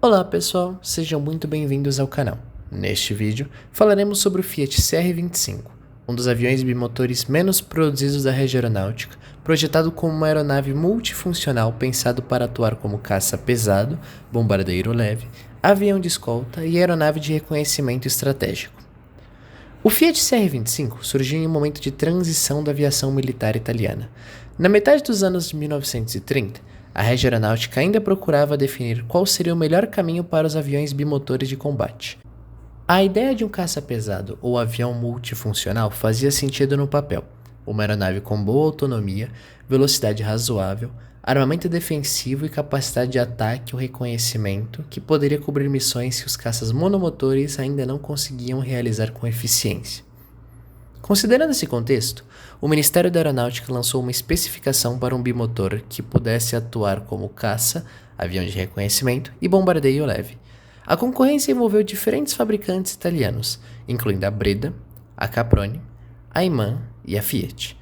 Olá pessoal, sejam muito bem-vindos ao canal. Neste vídeo, falaremos sobre o Fiat CR-25, um dos aviões bimotores menos produzidos da rede aeronáutica, projetado como uma aeronave multifuncional pensado para atuar como caça pesado, bombardeiro leve, avião de escolta e aeronave de reconhecimento estratégico. O Fiat CR-25 surgiu em um momento de transição da aviação militar italiana. Na metade dos anos de 1930, a rede aeronáutica ainda procurava definir qual seria o melhor caminho para os aviões bimotores de combate. A ideia de um caça pesado ou avião multifuncional fazia sentido no papel. Uma aeronave com boa autonomia, velocidade razoável, armamento defensivo e capacidade de ataque ou reconhecimento que poderia cobrir missões que os caças monomotores ainda não conseguiam realizar com eficiência. Considerando esse contexto, o Ministério da Aeronáutica lançou uma especificação para um bimotor que pudesse atuar como caça, avião de reconhecimento e bombardeio leve. A concorrência envolveu diferentes fabricantes italianos, incluindo a Breda, a Caproni, a Iman e a Fiat.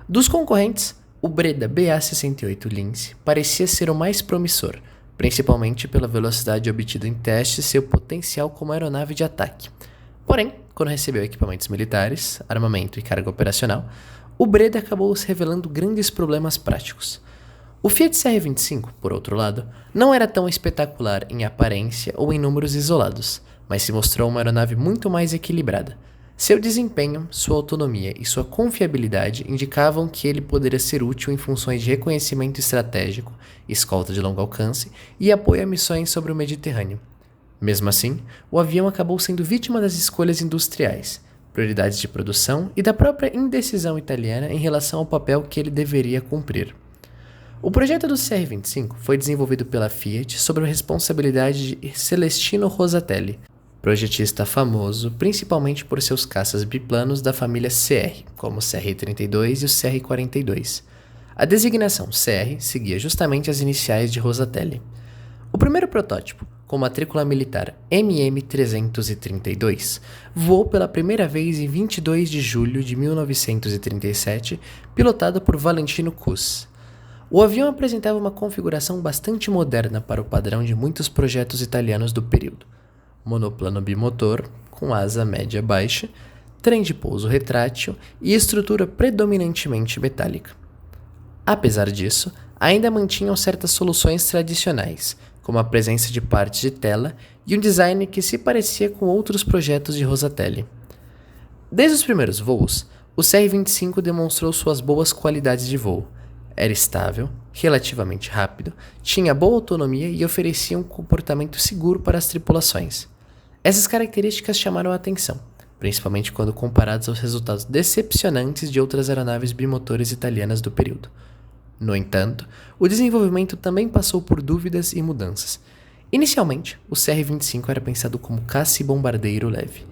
Dos concorrentes, o Breda BA68 Lince parecia ser o mais promissor, principalmente pela velocidade obtida em testes e seu potencial como aeronave de ataque. Porém, quando recebeu equipamentos militares, armamento e carga operacional, o Breda acabou se revelando grandes problemas práticos. O Fiat CR-25, por outro lado, não era tão espetacular em aparência ou em números isolados, mas se mostrou uma aeronave muito mais equilibrada. Seu desempenho, sua autonomia e sua confiabilidade indicavam que ele poderia ser útil em funções de reconhecimento estratégico, escolta de longo alcance e apoio a missões sobre o Mediterrâneo. Mesmo assim, o avião acabou sendo vítima das escolhas industriais, prioridades de produção e da própria indecisão italiana em relação ao papel que ele deveria cumprir. O projeto do CR-25 foi desenvolvido pela Fiat sob a responsabilidade de Celestino Rosatelli, projetista famoso principalmente por seus caças biplanos da família CR, como o CR-32 e o CR-42. A designação CR seguia justamente as iniciais de Rosatelli. O primeiro protótipo, com matrícula militar MM332, voou pela primeira vez em 22 de julho de 1937, pilotado por Valentino Cus. O avião apresentava uma configuração bastante moderna para o padrão de muitos projetos italianos do período. Monoplano bimotor, com asa média-baixa, trem de pouso retrátil e estrutura predominantemente metálica. Apesar disso, ainda mantinham certas soluções tradicionais, como a presença de partes de tela e um design que se parecia com outros projetos de Rosatelli. Desde os primeiros voos, o CR-25 demonstrou suas boas qualidades de voo. Era estável, relativamente rápido, tinha boa autonomia e oferecia um comportamento seguro para as tripulações. Essas características chamaram a atenção, principalmente quando comparados aos resultados decepcionantes de outras aeronaves bimotores italianas do período. No entanto, o desenvolvimento também passou por dúvidas e mudanças. Inicialmente, o CR-25 era pensado como caça e bombardeiro leve.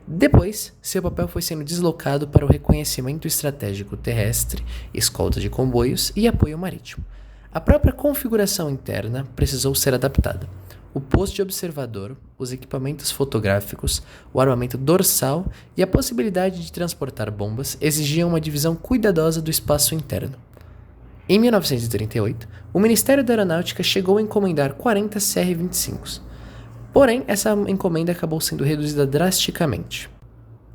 Depois, seu papel foi sendo deslocado para o reconhecimento estratégico terrestre, escolta de comboios e apoio marítimo. A própria configuração interna precisou ser adaptada. O posto de observador, os equipamentos fotográficos, o armamento dorsal e a possibilidade de transportar bombas exigiam uma divisão cuidadosa do espaço interno. Em 1938, o Ministério da Aeronáutica chegou a encomendar 40 CR-25s. Porém, essa encomenda acabou sendo reduzida drasticamente.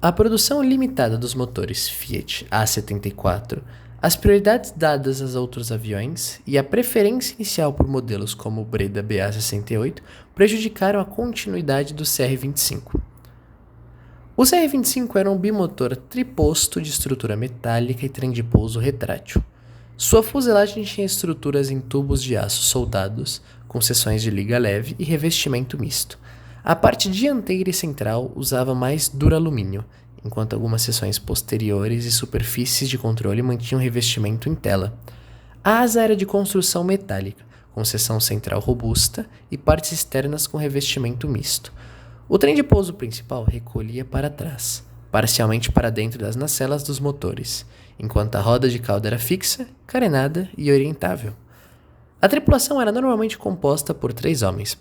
A produção limitada dos motores Fiat A74, as prioridades dadas aos outros aviões e a preferência inicial por modelos como o Breda BA68 prejudicaram a continuidade do CR-25. O CR-25 era um bimotor triposto de estrutura metálica e trem de pouso retrátil. Sua fuselagem tinha estruturas em tubos de aço soldados, com seções de liga leve e revestimento misto. A parte dianteira e central usava mais duralumínio, enquanto algumas seções posteriores e superfícies de controle mantinham revestimento em tela. A asa era de construção metálica, com seção central robusta e partes externas com revestimento misto. O trem de pouso principal recolhia para trás, parcialmente para dentro das nacelas dos motores, enquanto a roda de cauda era fixa, carenada e orientável. A tripulação era normalmente composta por 3 homens: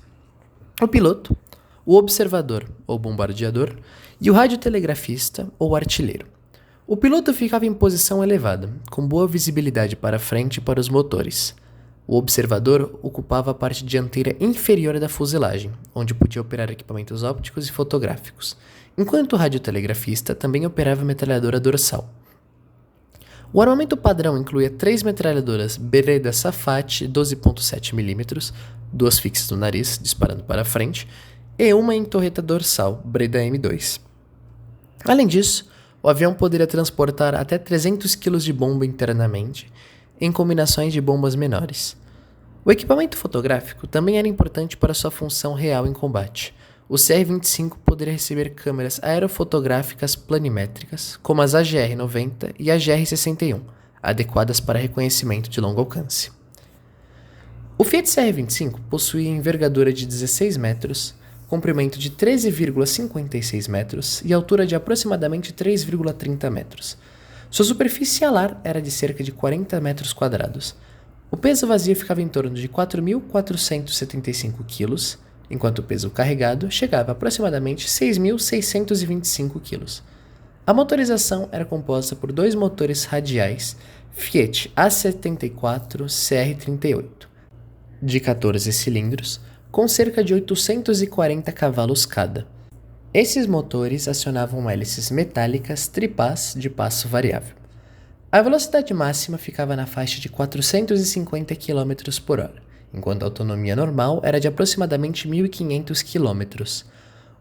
o piloto, o observador ou bombardeador e o radiotelegrafista ou artilheiro. O piloto ficava em posição elevada, com boa visibilidade para frente e para os motores. O observador ocupava a parte dianteira inferior da fuselagem, onde podia operar equipamentos ópticos e fotográficos, enquanto o radiotelegrafista também operava a metralhadora dorsal. O armamento padrão incluía 3 metralhadoras Beretta Safat 12.7 mm, 2 fixas no nariz, disparando para a frente, e uma em torreta dorsal, Breda M2. Além disso, o avião poderia transportar até 300 kg de bomba internamente, em combinações de bombas menores. O equipamento fotográfico também era importante para sua função real em combate. O CR-25 poderia receber câmeras aerofotográficas planimétricas, como as AGR-90 e AGR-61, adequadas para reconhecimento de longo alcance. O Fiat CR-25 possuía envergadura de 16 metros, comprimento de 13,56 metros e altura de aproximadamente 3,30 metros. Sua superfície alar era de cerca de 40 metros quadrados. O peso vazio ficava em torno de 4.475 kg, enquanto o peso carregado chegava a aproximadamente 6.625 kg. A motorização era composta por 2 motores radiais Fiat A74 CR38, de 14 cilindros, com cerca de 840 cavalos cada. Esses motores acionavam hélices metálicas tripás de passo variável. A velocidade máxima ficava na faixa de 450 km por hora, enquanto a autonomia normal era de aproximadamente 1.500 km.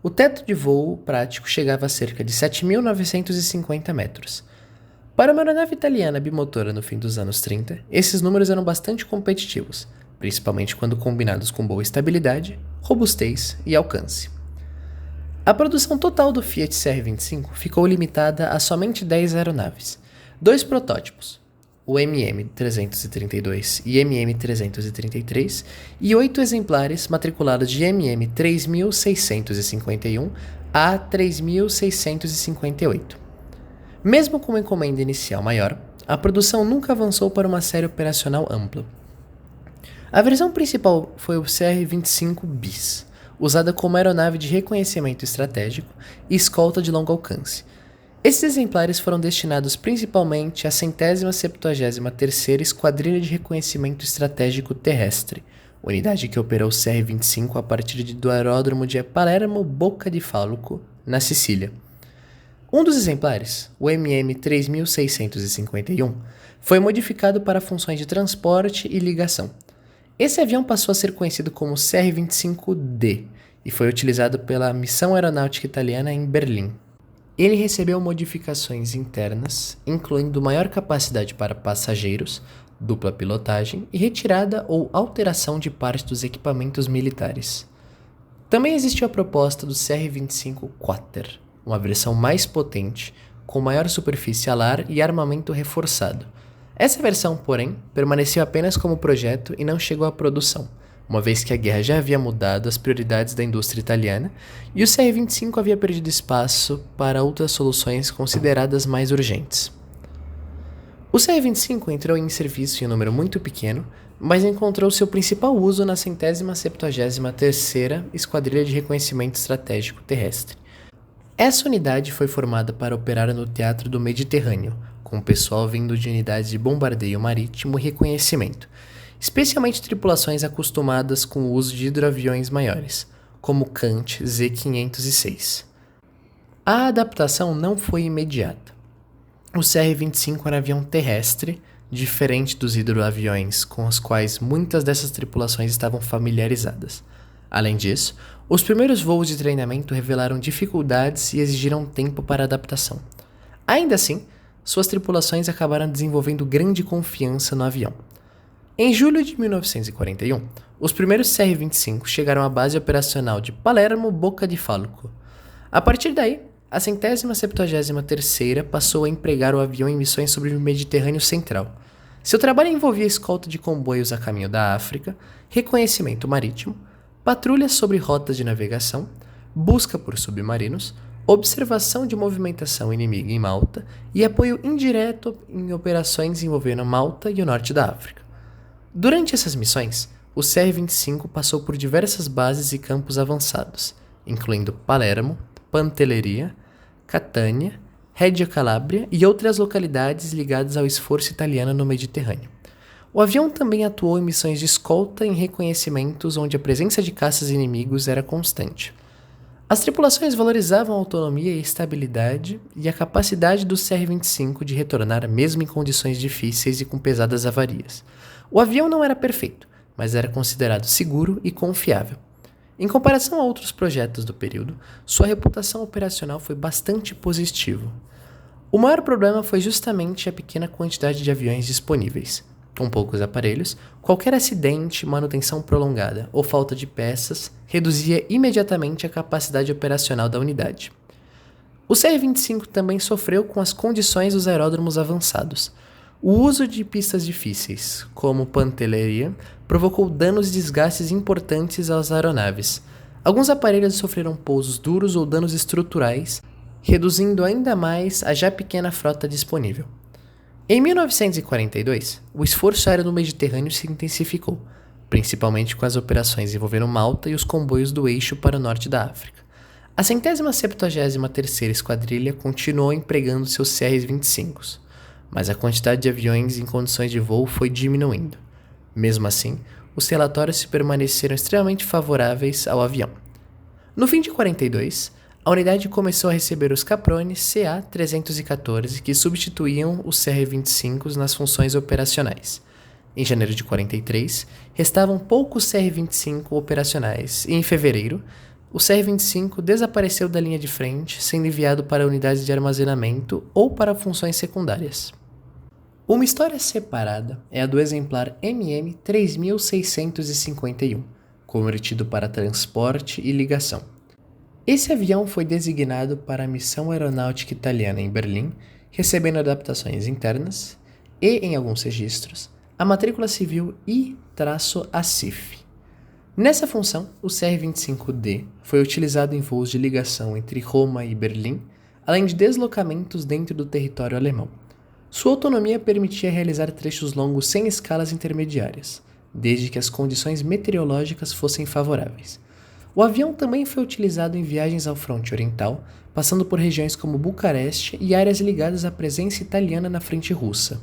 O teto de voo prático chegava a cerca de 7.950 metros. Para uma aeronave italiana bimotora no fim dos anos 30, esses números eram bastante competitivos, principalmente quando combinados com boa estabilidade, robustez e alcance. A produção total do Fiat CR-25 ficou limitada a somente 10 aeronaves, 2 protótipos, o MM332 e MM333, e 8 exemplares matriculados de MM3651 a 3658. Mesmo com uma encomenda inicial maior, a produção nunca avançou para uma série operacional ampla. A versão principal foi o CR-25 bis, usada como aeronave de reconhecimento estratégico e escolta de longo alcance. Esses exemplares foram destinados principalmente à 173ª Esquadrilha de Reconhecimento Estratégico Terrestre, unidade que operou o CR-25 a partir do aeródromo de Palermo Bocca di Falco, na Sicília. Um dos exemplares, o MM3651, foi modificado para funções de transporte e ligação. Esse avião passou a ser conhecido como CR-25D e foi utilizado pela Missão Aeronáutica Italiana em Berlim. Ele recebeu modificações internas, incluindo maior capacidade para passageiros, dupla pilotagem e retirada ou alteração de parte dos equipamentos militares. Também existiu a proposta do CR-25 Quater, uma versão mais potente, com maior superfície alar e armamento reforçado. Essa versão, porém, permaneceu apenas como projeto e não chegou à produção, uma vez que a guerra já havia mudado as prioridades da indústria italiana e o CR-25 havia perdido espaço para outras soluções consideradas mais urgentes. O CR-25 entrou em serviço em um número muito pequeno, mas encontrou seu principal uso na 173ª Esquadrilha de Reconhecimento Estratégico Terrestre. Essa unidade foi formada para operar no Teatro do Mediterrâneo, com o pessoal vindo de unidades de bombardeio marítimo e reconhecimento, especialmente tripulações acostumadas com o uso de hidroaviões maiores, como o Kant Z-506. A adaptação não foi imediata. O CR-25 era um avião terrestre, diferente dos hidroaviões com os quais muitas dessas tripulações estavam familiarizadas. Além disso, os primeiros voos de treinamento revelaram dificuldades e exigiram tempo para adaptação. Ainda assim, suas tripulações acabaram desenvolvendo grande confiança no avião. Em julho de 1941, os primeiros CR-25 chegaram à base operacional de Palermo Bocca di Falco. A partir daí, a 173ª passou a empregar o avião em missões sobre o Mediterrâneo Central. Seu trabalho envolvia escolta de comboios a caminho da África, reconhecimento marítimo, patrulhas sobre rotas de navegação, busca por submarinos, observação de movimentação inimiga em Malta e apoio indireto em operações envolvendo Malta e o norte da África. Durante essas missões, o CR-25 passou por diversas bases e campos avançados, incluindo Palermo, Pantelleria, Catânia, Reggio Calabria e outras localidades ligadas ao esforço italiano no Mediterrâneo. O avião também atuou em missões de escolta em reconhecimentos onde a presença de caças inimigos era constante. As tripulações valorizavam a autonomia e estabilidade e a capacidade do CR-25 de retornar mesmo em condições difíceis e com pesadas avarias. O avião não era perfeito, mas era considerado seguro e confiável. Em comparação a outros projetos do período, sua reputação operacional foi bastante positiva. O maior problema foi justamente a pequena quantidade de aviões disponíveis. Com poucos aparelhos, qualquer acidente, manutenção prolongada ou falta de peças reduzia imediatamente a capacidade operacional da unidade. O CR-25 também sofreu com as condições dos aeródromos avançados. O uso de pistas difíceis, como Pantelleria, provocou danos e desgastes importantes às aeronaves. Alguns aparelhos sofreram pousos duros ou danos estruturais, reduzindo ainda mais a já pequena frota disponível. Em 1942, o esforço aéreo no Mediterrâneo se intensificou, principalmente com as operações envolvendo Malta e os comboios do eixo para o norte da África. A 173ª Esquadrilha continuou empregando seus CR-25s, mas a quantidade de aviões em condições de voo foi diminuindo. Mesmo assim, os relatórios se permaneceram extremamente favoráveis ao avião. No fim de 42, a unidade começou a receber os Caproni CA-314, que substituíam os CR-25s nas funções operacionais. Em janeiro de 43, restavam poucos CR-25 operacionais e, em fevereiro, o CR-25 desapareceu da linha de frente, sendo enviado para unidades de armazenamento ou para funções secundárias. Uma história separada é a do exemplar MM-3651, convertido para transporte e ligação. Esse avião foi designado para a missão aeronáutica italiana em Berlim, recebendo adaptações internas e, em alguns registros, a matrícula civil I-ACIF. Nessa função, o CR-25D foi utilizado em voos de ligação entre Roma e Berlim, além de deslocamentos dentro do território alemão. Sua autonomia permitia realizar trechos longos sem escalas intermediárias, desde que as condições meteorológicas fossem favoráveis. O avião também foi utilizado em viagens ao fronte oriental, passando por regiões como Bucareste e áreas ligadas à presença italiana na frente russa.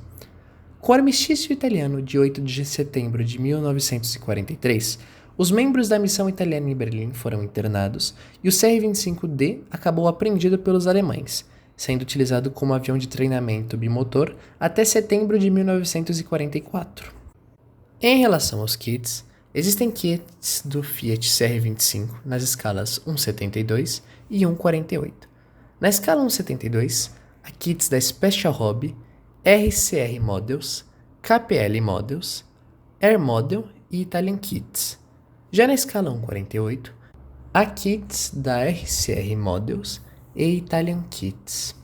Com o armistício italiano de 8 de setembro de 1943, os membros da missão italiana em Berlim foram internados e o CR-25D acabou apreendido pelos alemães, sendo utilizado como avião de treinamento bimotor até setembro de 1944. Em relação aos kits, existem kits do Fiat CR-25 nas escalas 1,72 e 1,48. Na escala 1,72, há kits da Special Hobby, RCR Models, KPL Models, Air Model e Italian Kits. Já na escala 1,48, há kits da RCR Models e Italian Kits.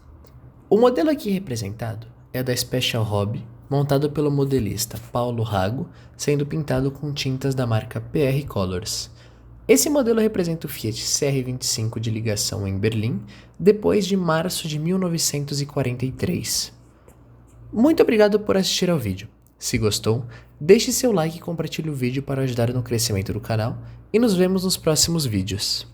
O modelo aqui representado é o da Special Hobby, montado pelo modelista Paulo Rago, sendo pintado com tintas da marca PR Colors. Esse modelo representa o Fiat CR-25 de ligação em Berlim, depois de março de 1943. Muito obrigado por assistir ao vídeo. Se gostou, deixe seu like e compartilhe o vídeo para ajudar no crescimento do canal, e nos vemos nos próximos vídeos.